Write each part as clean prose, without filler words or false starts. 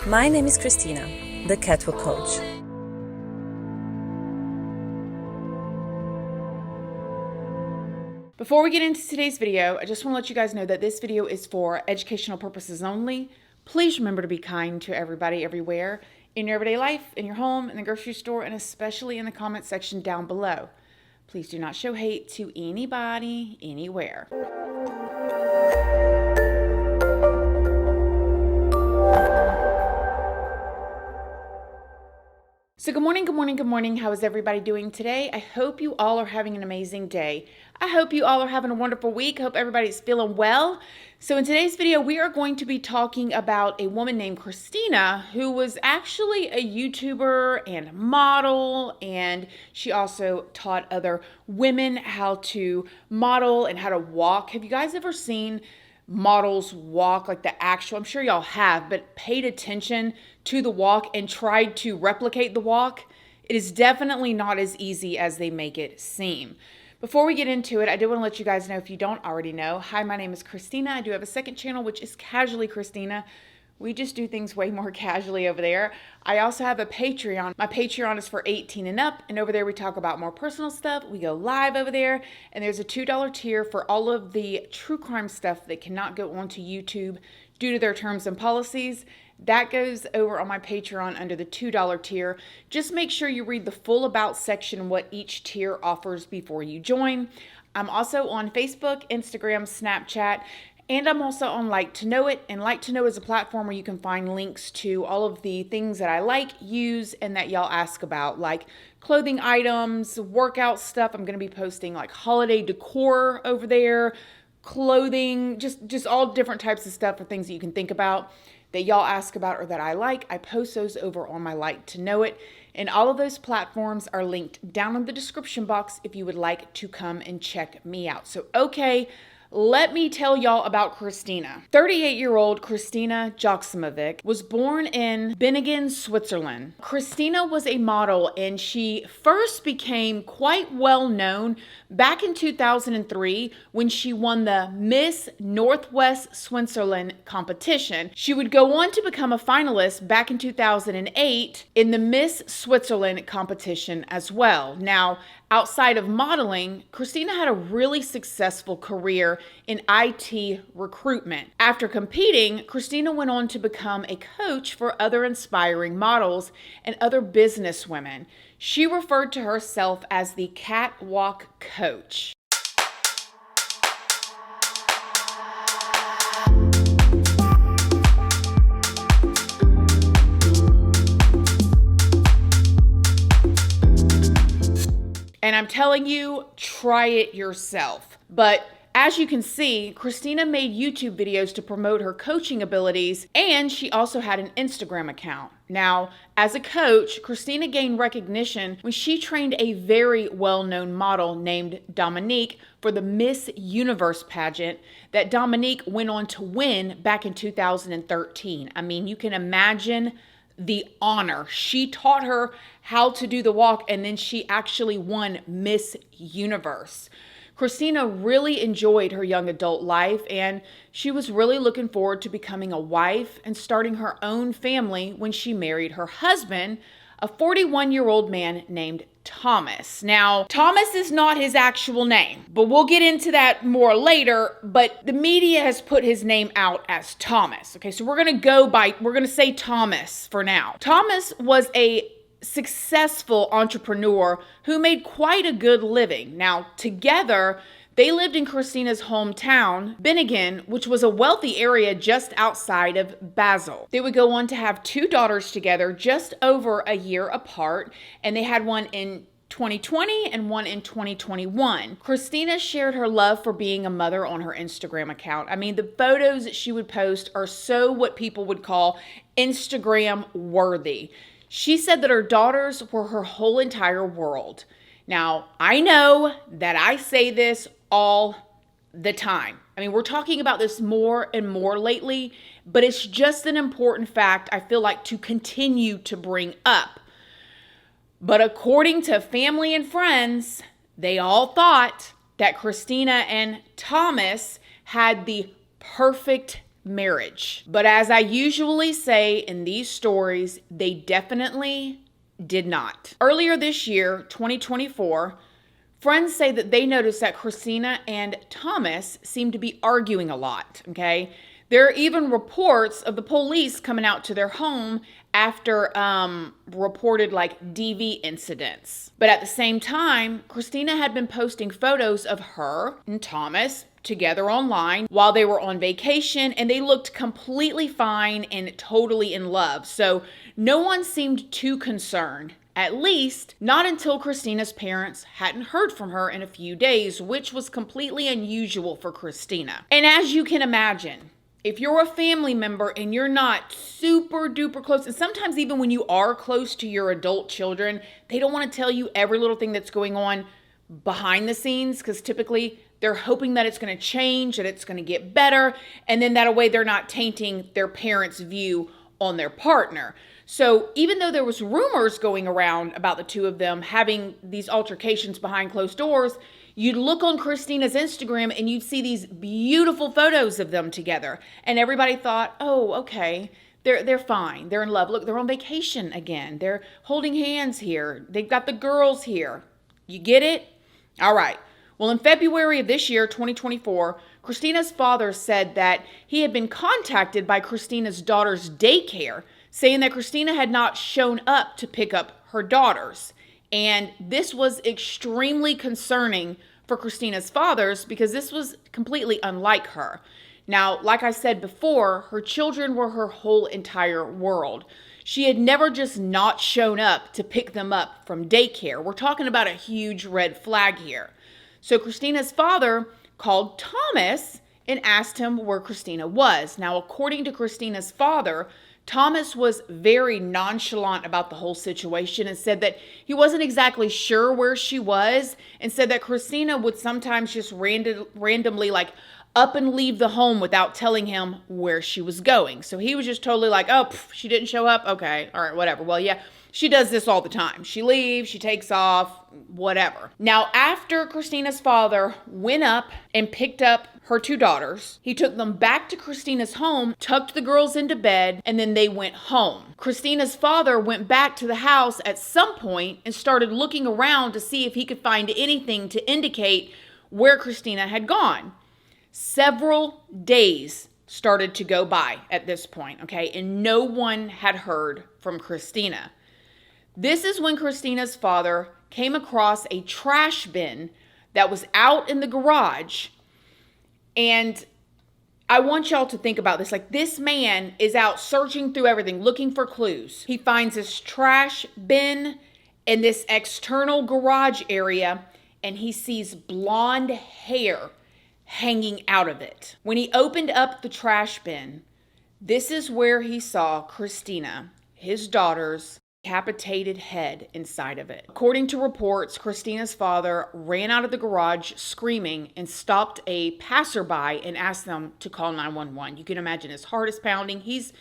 My name is Christina, the catwalk coach. Before we get into today's video, I just want to let you guys know that this video is for educational purposes only. Please remember to be kind to everybody everywhere, in your everyday life, in your home, in the grocery store, and especially in the comment section down below. Please do not show hate to anybody, anywhere. So good morning, good morning, good morning. How is everybody doing today? I hope you all are having an amazing day. I hope you all are having a wonderful week. I hope everybody's feeling well. So in today's video, we are going to be talking about a woman named Christina who was actually a YouTuber and a model, and she also taught other women how to model and how to walk. Have you guys ever seen models walk, like the actual, I'm sure y'all have, but paid attention to the walk and tried to replicate the walk? It is definitely not as easy as they make it seem. Before we get into it, I do want to let you guys know, if you don't already know, hi, my name is Christina. I do have a second channel, which is Casually Christina. We just do things way more casually over there. I also have a Patreon. My Patreon is for 18 and up, and over there we talk about more personal stuff. We go live over there, and there's a $2 tier for all of the true crime stuff that cannot go onto YouTube due to their terms and policies. That goes over on my Patreon under the $2 tier. Just make sure you read the full about section, what each tier offers before you join. I'm also on Facebook, Instagram, Snapchat, and I'm also on Like to Know It. And Like to Know is a platform where you can find links to all of the things that I like, use, and that y'all ask about, like clothing items, workout stuff. I'm going to be posting like holiday decor over there, clothing, just all different types of stuff or things that you can think about that y'all ask about or that I like. I post those over on my Like to Know It. And all of those platforms are linked down in the description box if you would like to come and check me out. So, okay, let me tell y'all about Christina. 38-year-old Kristina Joksimovic was born in Bingen, Switzerland. Christina was a model, and she first became quite well known back in 2003 when she won the Miss Northwest Switzerland competition. She would go on to become a finalist back in 2008 in the Miss Switzerland competition as well. Now, outside of modeling, Christina had a really successful career in IT recruitment. After competing, Christina went on to become a coach for other inspiring models and other business women. She referred to herself as the catwalk coach. And I'm telling you, try it yourself. But as you can see, Christina made YouTube videos to promote her coaching abilities, and she also had an Instagram account. Now, as a coach, Christina gained recognition when she trained a very well-known model named Dominique for the Miss Universe pageant that Dominique went on to win back in 2013. I mean, you can imagine the honor. She taught her how to do the walk, and then she actually won Miss Universe. Christina really enjoyed her young adult life, and she was really looking forward to becoming a wife and starting her own family when she married her husband, a 41-year-old man named Thomas. Now, Thomas is not his actual name, but we'll get into that more later, but the media has put his name out as Thomas. Okay, so we're going to say Thomas for now. Thomas was a successful entrepreneur who made quite a good living. Now, together, they lived in Christina's hometown, Bingen, which was a wealthy area just outside of Basel. They would go on to have 2 daughters together just over a year apart, and they had one in 2020 and one in 2021. Christina shared her love for being a mother on her Instagram account. I mean, the photos that she would post are so what people would call Instagram worthy. She said that her daughters were her whole entire world. Now, I know that I say this all the time. I mean, we're talking about this more and more lately, but it's just an important fact I feel like to continue to bring up. But according to family and friends, they all thought that Christina and Thomas had the perfect marriage. But as I usually say in these stories, they definitely did not. Earlier this year, 2024, friends say that they noticed that Christina and Thomas seemed to be arguing a lot, okay? There are even reports of the police coming out to their home after reported like DV incidents. But at the same time, Christina had been posting photos of her and Thomas together online while they were on vacation, and they looked completely fine and totally in love. So no one seemed too concerned. At least, not until Christina's parents hadn't heard from her in a few days, which was completely unusual for Christina. And as you can imagine, if you're a family member and you're not super duper close, and sometimes even when you are close to your adult children, they don't want to tell you every little thing that's going on behind the scenes, because typically they're hoping that it's going to change, that it's going to get better, and then that way they're not tainting their parents' view on their partner. So even though there was rumors going around about the two of them having these altercations behind closed doors, you'd look on Christina's Instagram and you'd see these beautiful photos of them together. And everybody thought, oh, okay, they're fine. They're in love. Look, they're on vacation again. They're holding hands here. They've got the girls here. You get it? All right. Well, in February of this year, 2024, Christina's father said that he had been contacted by Christina's daughter's daycare, saying that Christina had not shown up to pick up her daughters. And this was extremely concerning for Christina's fathers because this was completely unlike her. Now, like I said before, her children were her whole entire world. She had never just not shown up to pick them up from daycare. We're talking about a huge red flag here. So Christina's father called Thomas and asked him where Christina was. Now, according to Christina's father, Thomas was very nonchalant about the whole situation and said that he wasn't exactly sure where she was, and said that Christina would sometimes just randomly like up and leave the home without telling him where she was going. So he was just totally like, oh, she didn't show up? Okay, all right, whatever. Well, yeah, she does this all the time. She leaves, she takes off, whatever. Now, after Christina's father went up and picked up her two daughters, he took them back to Christina's home, tucked the girls into bed, and then they went home. Christina's father went back to the house at some point and started looking around to see if he could find anything to indicate where Christina had gone. Several days started to go by at this point, okay, and no one had heard from Christina. This is when Christina's father came across a trash bin that was out in the garage. And I want y'all to think about this. Like, this man is out searching through everything, looking for clues. He finds this trash bin in this external garage area, and he sees blonde hair hanging out of it. When he opened up the trash bin, this is where he saw Christina, his daughter's decapitated head inside of it. According to reports, Christina's father ran out of the garage screaming and stopped a passerby and asked them to call 911. You can imagine his heart is pounding. He's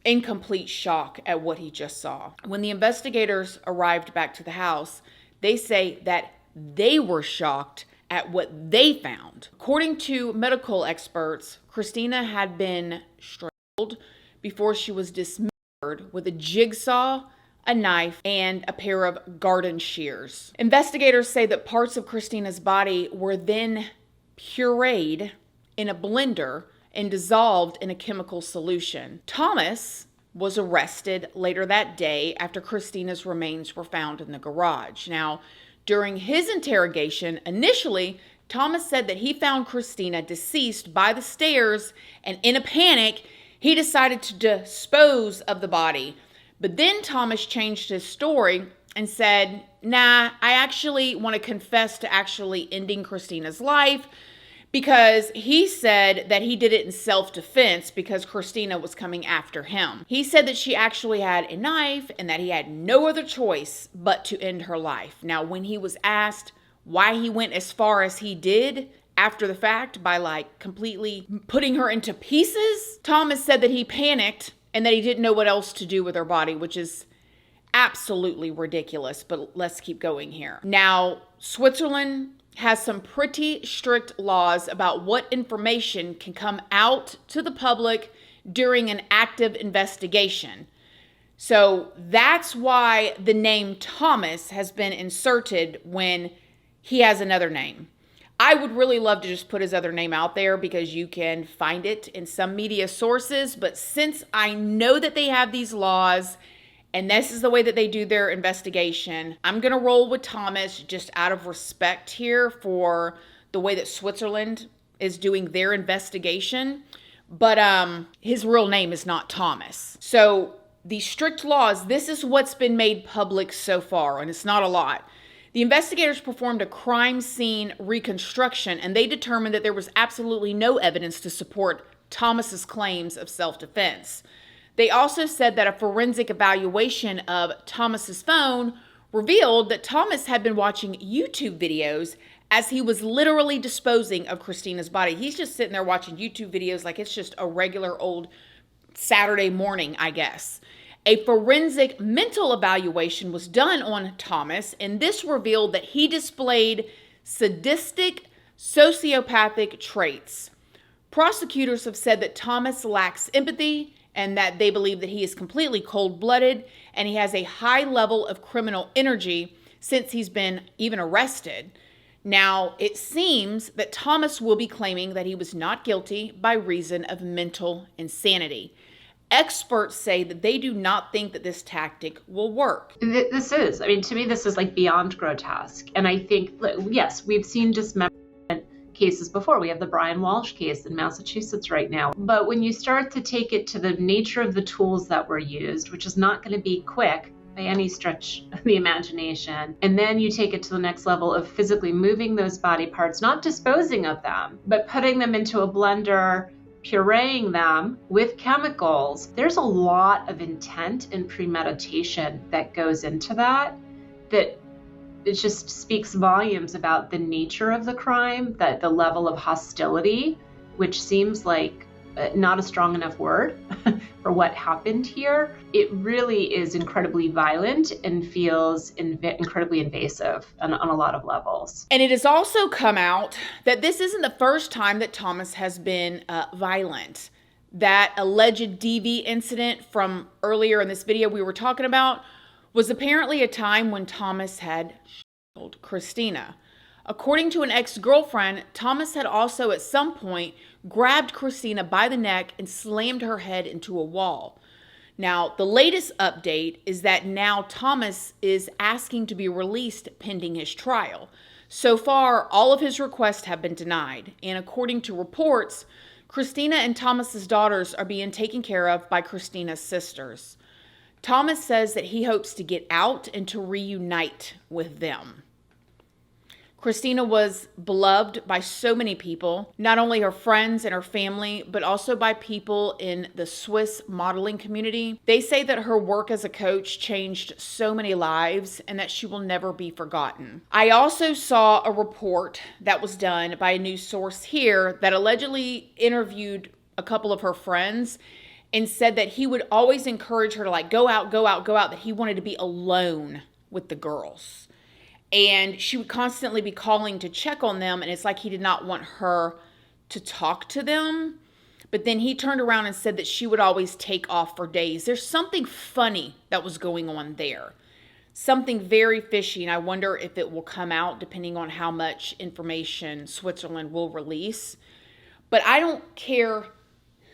in complete shock at what he just saw. When the investigators arrived back to the house, they say that they were shocked at what they found. According to medical experts, Christina had been strangled before she was dismembered with a jigsaw, a knife, and a pair of garden shears. Investigators say that parts of Christina's body were then pureed in a blender and dissolved in a chemical solution. Thomas was arrested later that day after Christina's remains were found in the garage. Now, during his interrogation, initially, Thomas said that he found Christina deceased by the stairs, and in a panic, he decided to dispose of the body. But then Thomas changed his story and said, nah, I actually want to confess to actually ending Christina's life, because he said that he did it in self-defense because Christina was coming after him. He said that she actually had a knife and that he had no other choice but to end her life. Now, when he was asked why he went as far as he did after the fact by like completely putting her into pieces, Thomas said that he panicked and that he didn't know what else to do with her body, which is absolutely ridiculous. But let's keep going here. Now, Switzerland has some pretty strict laws about what information can come out to the public during an active investigation. So that's why the name Thomas has been inserted when he has another name. I would really love to just put his other name out there because you can find it in some media sources. But since I know that they have these laws and this is the way that they do their investigation, I'm going to roll with Thomas just out of respect here for the way that Switzerland is doing their investigation. But his real name is not Thomas. So these strict laws, this is what's been made public so far, and it's not a lot. The investigators performed a crime scene reconstruction, and they determined that there was absolutely no evidence to support Thomas's claims of self-defense. They also said that a forensic evaluation of Thomas's phone revealed that Thomas had been watching YouTube videos as he was literally disposing of Kristina's body. He's just sitting there watching YouTube videos like it's just a regular old Saturday morning, I guess. A forensic mental evaluation was done on Thomas, and this revealed that he displayed sadistic, sociopathic traits. Prosecutors have said that Thomas lacks empathy and that they believe that he is completely cold-blooded and he has a high level of criminal energy since he's been even arrested. Now, it seems that Thomas will be claiming that he was not guilty by reason of mental insanity. Experts say that they do not think that this tactic will work. To me, this is like beyond grotesque. And I think, yes, we've seen dismemberment cases before. We have the Brian Walsh case in Massachusetts right now. But when you start to take it to the nature of the tools that were used, which is not going to be quick by any stretch of the imagination, and then you take it to the next level of physically moving those body parts, not disposing of them, but putting them into a blender, pureeing them with chemicals, there's a lot of intent and premeditation that goes into that it just speaks volumes about the nature of the crime, that the level of hostility, which seems like not a strong enough word for what happened here. It really is incredibly violent and feels incredibly invasive on a lot of levels. And it has also come out that this isn't the first time that Thomas has been violent. That alleged DV incident from earlier in this video we were talking about was apparently a time when Thomas had strangled Christina. According to an ex-girlfriend, Thomas had also at some point grabbed Christina by the neck and slammed her head into a wall. Now, the latest update is that now Thomas is asking to be released pending his trial. So far, all of his requests have been denied, and according to reports, Christina and Thomas's daughters are being taken care of by Christina's sisters. Thomas says that he hopes to get out and to reunite with them. Christina was beloved by so many people, not only her friends and her family, but also by people in the Swiss modeling community. They say that her work as a coach changed so many lives and that she will never be forgotten. I also saw a report that was done by a news source here that allegedly interviewed a couple of her friends and said that he would always encourage her to go out, that he wanted to be alone with the girls. And she would constantly be calling to check on them, and it's like he did not want her to talk to them. But then he turned around and said that she would always take off for days. There's something funny that was going on there. Something very fishy, and I wonder if it will come out depending on how much information Switzerland will release. But I don't care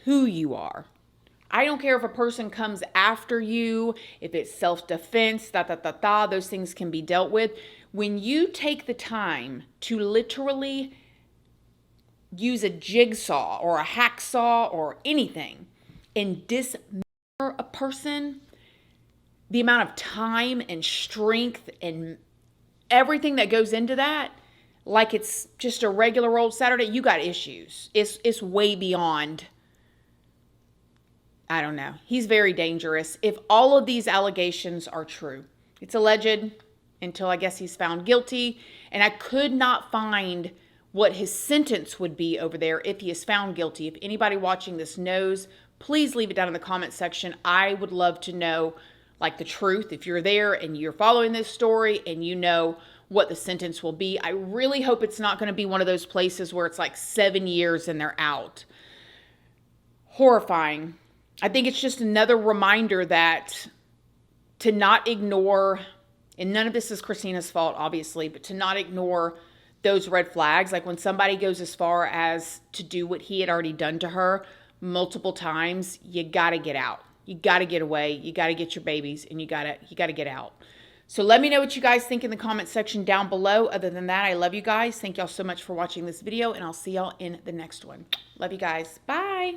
who you are. I don't care if a person comes after you, if it's self-defense, those things can be dealt with. When you take the time to literally use a jigsaw or a hacksaw or anything and dismember a person, the amount of time and strength and everything that goes into that, like it's just a regular old Saturday, you got issues. It's way beyond. I don't know. He's very dangerous. If all of these allegations are true, it's alleged until I guess he's found guilty. And I could not find what his sentence would be over there if he is found guilty. If anybody watching this knows, please leave it down in the comment section. I would love to know the truth. If you're there and you're following this story and you know what the sentence will be. I really hope it's not going to be one of those places where it's like 7 years and they're out. Horrifying. I think it's just another reminder that to not ignore, and none of this is Kristina's fault, obviously, but to not ignore those red flags. Like when somebody goes as far as to do what he had already done to her multiple times, you got to get out. You got to get away. You got to get your babies, and you got to get out. So let me know what you guys think in the comment section down below. Other than that, I love you guys. Thank y'all so much for watching this video, and I'll see y'all in the next one. Love you guys. Bye.